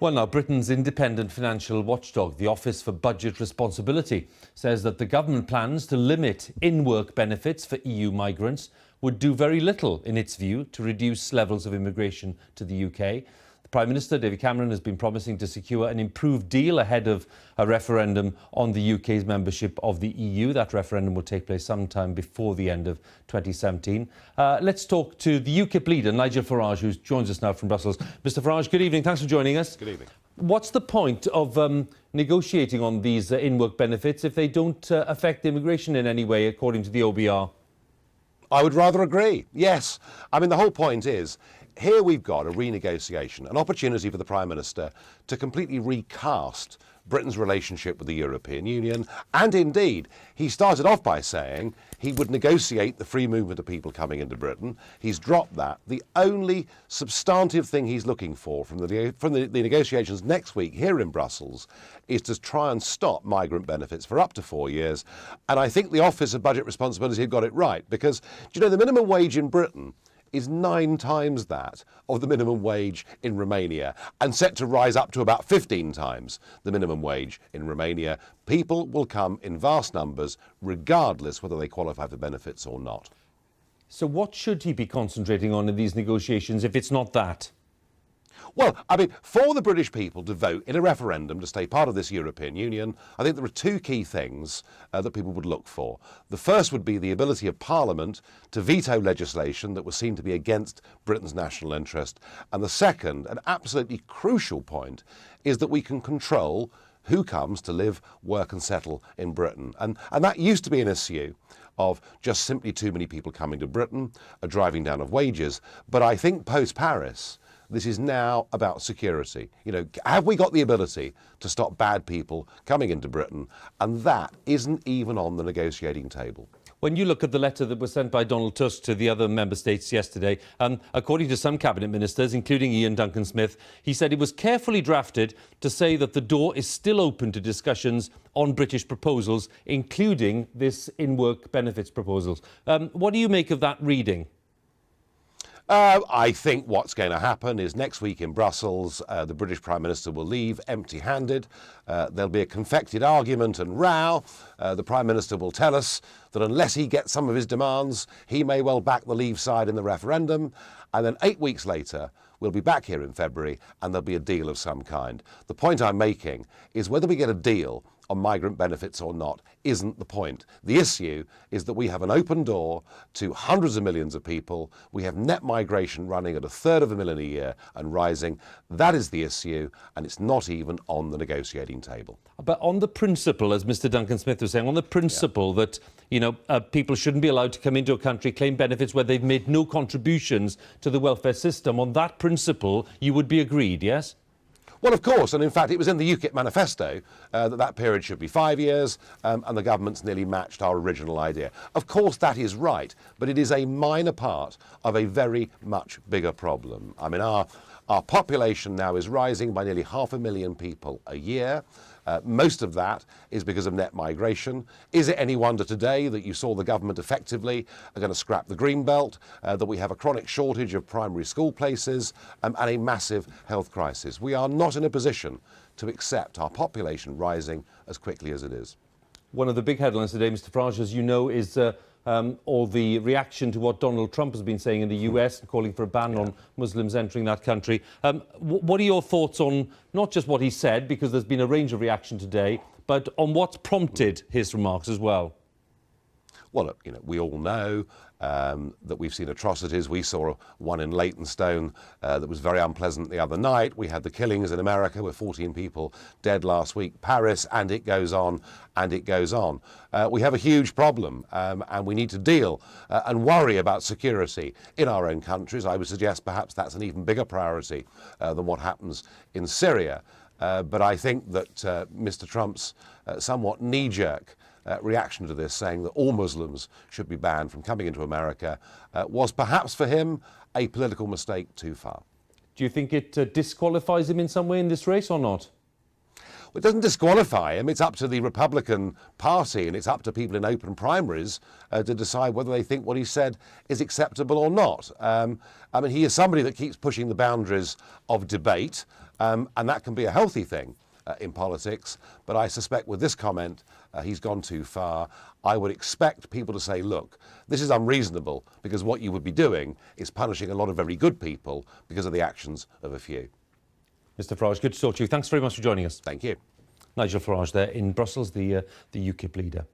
Well, now, Britain's independent financial watchdog, the Office for Budget Responsibility, says that the government plans to limit in-work benefits for EU migrants would do very little, in its view, to reduce levels of immigration to the UK. The Prime Minister, David Cameron, has been promising to secure an improved deal ahead of a referendum on the UK's membership of the EU. That referendum will take place sometime before the end of 2017. Let's talk to the UKIP leader, Nigel Farage, who joins us now from Brussels. Mr Farage, good evening. Thanks for joining us. Good evening. What's the point of negotiating on these in-work benefits if they don't affect immigration in any way, according to the OBR? I would rather agree, yes. I mean, the whole point is, here we've got a renegotiation, an opportunity for the Prime Minister to completely recast Britain's relationship with the European Union. And indeed, he started off by saying he would negotiate the free movement of people coming into Britain. He's dropped that. The only substantive thing he's looking for from the negotiations next week here in Brussels is to try and stop migrant benefits for up to 4 years. And I think the Office of Budget Responsibility have got it right, because, do you know, the minimum wage in Britain is 9 times that of the minimum wage in Romania, and set to rise up to about 15 times the minimum wage in Romania. People will come in vast numbers, regardless whether they qualify for benefits or not. So what should he be concentrating on in these negotiations if it's not that? Well, I mean, for the British people to vote in a referendum to stay part of this European Union, I think there are 2 key things that people would look for. The first would be the ability of Parliament to veto legislation that was seen to be against Britain's national interest. And the second, an absolutely crucial point, is that we can control who comes to live, work and settle in Britain. And that used to be an issue of just simply too many people coming to Britain, a driving down of wages. But I think post-Paris, this is now about security. You know, have we got the ability to stop bad people coming into Britain? And that isn't even on the negotiating table. When you look at the letter that was sent by Donald Tusk to the other member states yesterday, according to some cabinet ministers, including Ian Duncan-Smith, he said it was carefully drafted to say that the door is still open to discussions on British proposals, including this in-work benefits proposals. What do you make of that reading? I think what's going to happen is next week in Brussels, the British Prime Minister will leave empty-handed. There'll be a confected argument and row. The Prime Minister will tell us that unless he gets some of his demands, he may well back the Leave side in the referendum. And then 8 weeks later, we'll be back here in February and there'll be a deal of some kind. The point I'm making is whether we get a deal on migrant benefits or not isn't the point. The issue is that we have an open door to hundreds of millions of people. We have net migration running at 1/3 of a million a year and rising. That is the issue, and it's not even on the negotiating table. But on the principle, as Mr Duncan-Smith was saying, on the principle that, you know, people shouldn't be allowed to come into a country, claim benefits where they've made no contributions to the welfare system, on that principle, you would be agreed, yes? Well, of course, and in fact, it was in the UKIP manifesto that period should be 5 years, and the government's nearly matched our original idea. Of course, that is right, but it is a minor part of a very much bigger problem. I mean, our population now is rising by nearly 500,000 people a year. Most of that is because of net migration. Is it any wonder today that you saw the government effectively are going to scrap the green belt, that we have a chronic shortage of primary school places, and a massive health crisis? We are not in a position to accept our population rising as quickly as it is. One of the big headlines today, Mr Farage, as you know, is all the reaction to what Donald Trump has been saying in the US, calling for a ban on Muslims entering that country. What are your thoughts on not just what he said, because there's been a range of reaction today, but on what's prompted his remarks as well? Well, look, you know, we all know that we've seen atrocities. We saw one in Leytonstone that was very unpleasant the other night. We had the killings in America with 14 people dead last week, Paris, and it goes on and it goes on. We have a huge problem and we need to deal and worry about security in our own countries. I would suggest perhaps that's an even bigger priority than what happens in Syria. But I think that Mr Trump's somewhat knee-jerk reaction to this, saying that all Muslims should be banned from coming into America, was perhaps for him a political mistake too far. Do you think it disqualifies him in some way in this race or not? Well, it doesn't disqualify him. It's up to the Republican Party and it's up to people in open primaries to decide whether they think what he said is acceptable or not. I mean, he is somebody that keeps pushing the boundaries of debate. And that can be a healthy thing in politics, but I suspect with this comment, he's gone too far. I would expect people to say, look, this is unreasonable, because what you would be doing is punishing a lot of very good people because of the actions of a few. Mr Farage, good to talk to you. Thanks very much for joining us. Thank you. Nigel Farage there in Brussels, the UKIP leader.